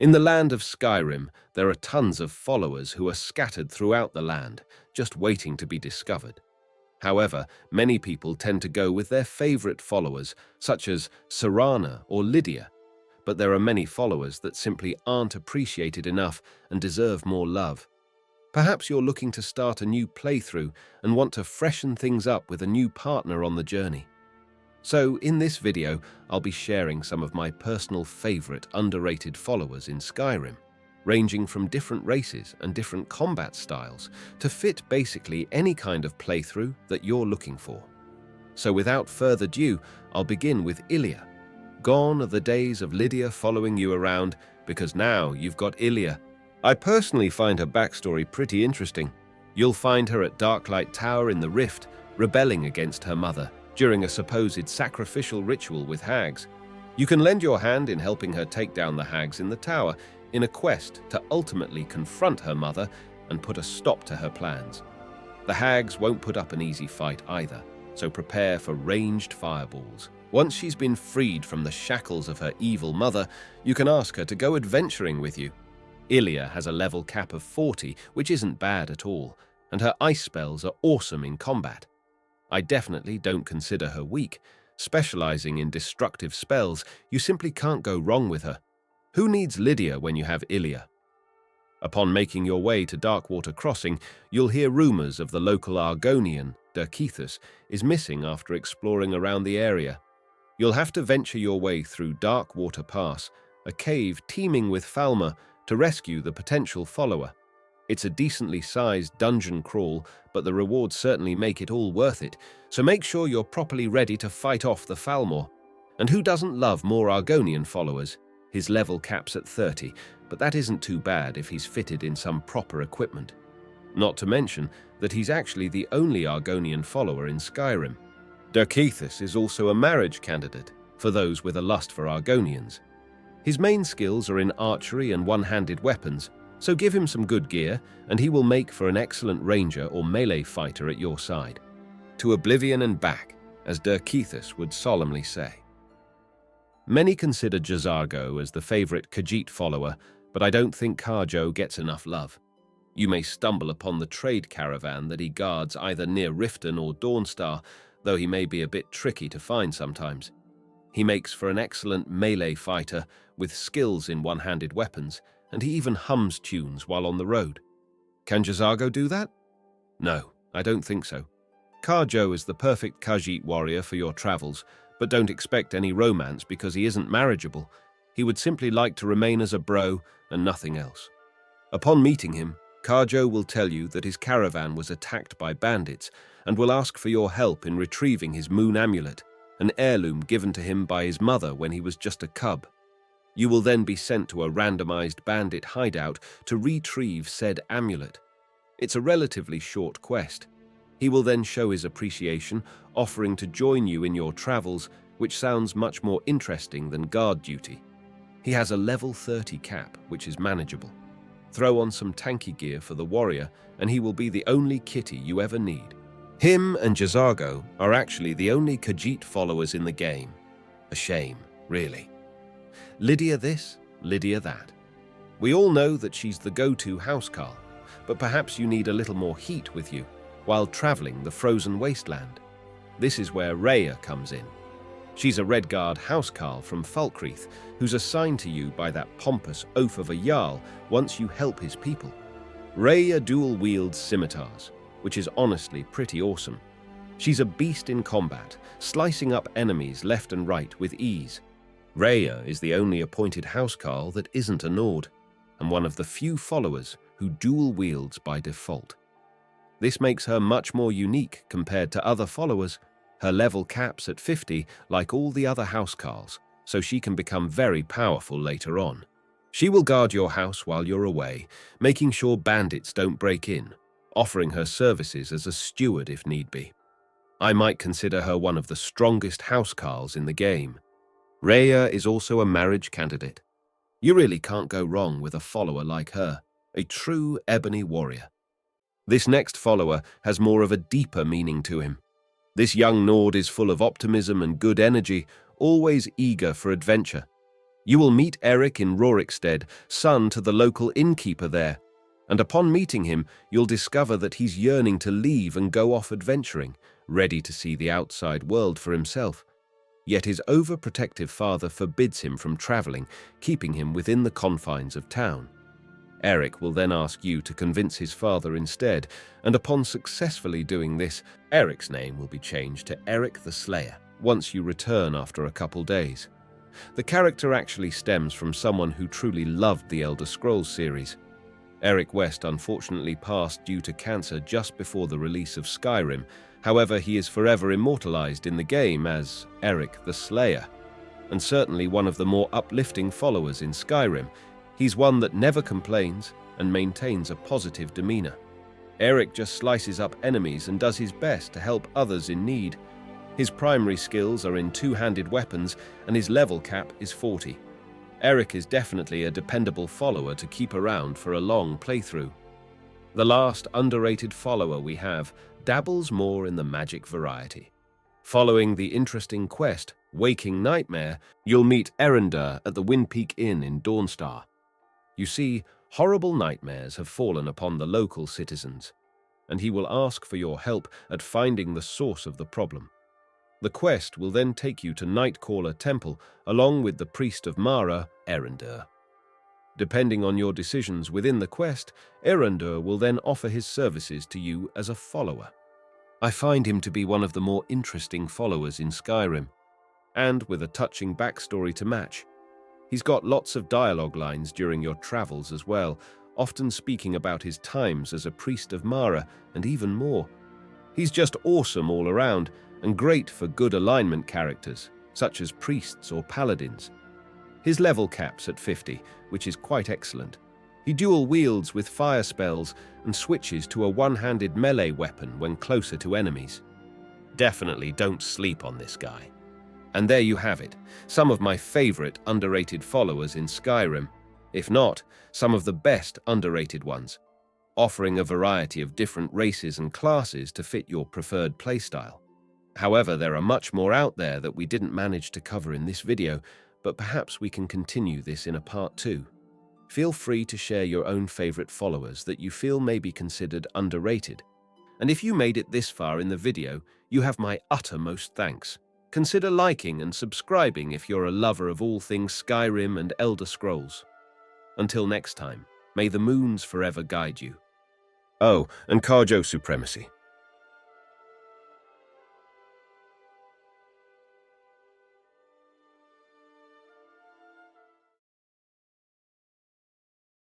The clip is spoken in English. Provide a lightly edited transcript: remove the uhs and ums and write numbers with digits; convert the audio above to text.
In the land of Skyrim, there are tons of followers who are scattered throughout the land, just waiting to be discovered. However, many people tend to go with their favorite followers, such as Serana or Lydia, but there are many followers that simply aren't appreciated enough and deserve more love. Perhaps you're looking to start a new playthrough and want to freshen things up with a new partner on the journey. So, in this video, I'll be sharing some of my personal favorite underrated followers in Skyrim, ranging from different races and different combat styles to fit basically any kind of playthrough that you're looking for. So without further ado, I'll begin with Ilia. Gone are the days of Lydia following you around, because now you've got Ilia. I personally find her backstory pretty interesting. You'll find her at Darklight Tower in the Rift, rebelling against her mother during a supposed sacrificial ritual with hags. You can lend your hand in helping her take down the hags in the tower in a quest to ultimately confront her mother and put a stop to her plans. The hags won't put up an easy fight either, so prepare for ranged fireballs. Once she's been freed from the shackles of her evil mother, you can ask her to go adventuring with you. Ilia has a level cap of 40, which isn't bad at all, and her ice spells are awesome in combat. I definitely don't consider her weak. Specializing in destructive spells, you simply can't go wrong with her. Who needs Lydia when you have Ilia? Upon making your way to Darkwater Crossing, you'll hear rumors of the local Argonian, Derkethus, is missing after exploring around the area. You'll have to venture your way through Darkwater Pass, a cave teeming with Falmer, to rescue the potential follower. It's a decently sized dungeon crawl, but the rewards certainly make it all worth it, so make sure you're properly ready to fight off the Falmor. And who doesn't love more Argonian followers? His level cap's at 30, but that isn't too bad if he's fitted in some proper equipment. Not to mention that he's actually the only Argonian follower in Skyrim. Derkethus is also a marriage candidate for those with a lust for Argonians. His main skills are in archery and one-handed weapons, so give him some good gear and he will make for an excellent ranger or melee fighter at your side. To oblivion and back, as Derkethus would solemnly say. Many consider J'zargo as the favorite Khajiit follower, but I don't think Kharjo gets enough love. You may stumble upon the trade caravan that he guards either near Riften or Dawnstar, though he may be a bit tricky to find sometimes. He makes for an excellent melee fighter with skills in one-handed weapons, and he even hums tunes while on the road. Can J'zargo do that? No, I don't think so. Kharjo is the perfect Khajiit warrior for your travels, but don't expect any romance because he isn't marriageable. He would simply like to remain as a bro and nothing else. Upon meeting him, Kharjo will tell you that his caravan was attacked by bandits and will ask for your help in retrieving his moon amulet, an heirloom given to him by his mother when he was just a cub. You will then be sent to a randomized bandit hideout to retrieve said amulet. It's a relatively short quest. He will then show his appreciation, offering to join you in your travels, which sounds much more interesting than guard duty. He has a level 30 cap, which is manageable. Throw on some tanky gear for the warrior, and he will be the only kitty you ever need. Him and J'zargo are actually the only Khajiit followers in the game. A shame, really. Lydia this, Lydia that. We all know that she's the go-to housecarl, but perhaps you need a little more heat with you while traveling the frozen wasteland. This is where Rhea comes in. She's a Redguard housecarl from Falkreath, who's assigned to you by that pompous oaf of a Jarl once you help his people. Rhea dual-wields scimitars, which is honestly pretty awesome. She's a beast in combat, slicing up enemies left and right with ease. Rhea is the only appointed housecarl that isn't a Nord, and one of the few followers who dual-wields by default. This makes her much more unique compared to other followers. Her level caps at 50 like all the other housecarls, so she can become very powerful later on. She will guard your house while you're away, making sure bandits don't break in, offering her services as a steward if need be. I might consider her one of the strongest housecarls in the game. Rhea is also a marriage candidate. You really can't go wrong with a follower like her, a true ebony warrior. This next follower has more of a deeper meaning to him. This young Nord is full of optimism and good energy, always eager for adventure. You will meet Eric in Rorikstead, son to the local innkeeper there, and upon meeting him, you'll discover that he's yearning to leave and go off adventuring, ready to see the outside world for himself. Yet his overprotective father forbids him from traveling, keeping him within the confines of town. Eric will then ask you to convince his father instead, and upon successfully doing this, Eric's name will be changed to Eric the Slayer once you return after a couple days. The character actually stems from someone who truly loved the Elder Scrolls series. Eric West unfortunately passed due to cancer just before the release of Skyrim. However, he is forever immortalized in the game as Eric the Slayer, and certainly one of the more uplifting followers in Skyrim. He's one that never complains and maintains a positive demeanor. Eric just slices up enemies and does his best to help others in need. His primary skills are in two-handed weapons, and his level cap is 40. Eric is definitely a dependable follower to keep around for a long playthrough. The last underrated follower we have dabbles more in the magic variety. Following the interesting quest, Waking Nightmare, you'll meet Erendur at the Windpeak Inn in Dawnstar. You see, horrible nightmares have fallen upon the local citizens, and he will ask for your help at finding the source of the problem. The quest will then take you to Nightcaller Temple, along with the priest of Mara, Erendur. Depending on your decisions within the quest, Erendur will then offer his services to you as a follower. I find him to be one of the more interesting followers in Skyrim, and with a touching backstory to match. He's got lots of dialogue lines during your travels as well, often speaking about his times as a priest of Mara and even more. He's just awesome all around, and great for good alignment characters, such as priests or paladins. His level cap's at 50, which is quite excellent. He dual wields with fire spells and switches to a one-handed melee weapon when closer to enemies. Definitely don't sleep on this guy. And there you have it, some of my favorite underrated followers in Skyrim, if not, some of the best underrated ones, offering a variety of different races and classes to fit your preferred playstyle. However, there are much more out there that we didn't manage to cover in this video, but perhaps we can continue this in a part 2. Feel free to share your own favorite followers that you feel may be considered underrated. And if you made it this far in the video, you have my uttermost thanks. Consider liking and subscribing if you're a lover of all things Skyrim and Elder Scrolls. Until next time, may the moons forever guide you. Oh, and Carjo Supremacy.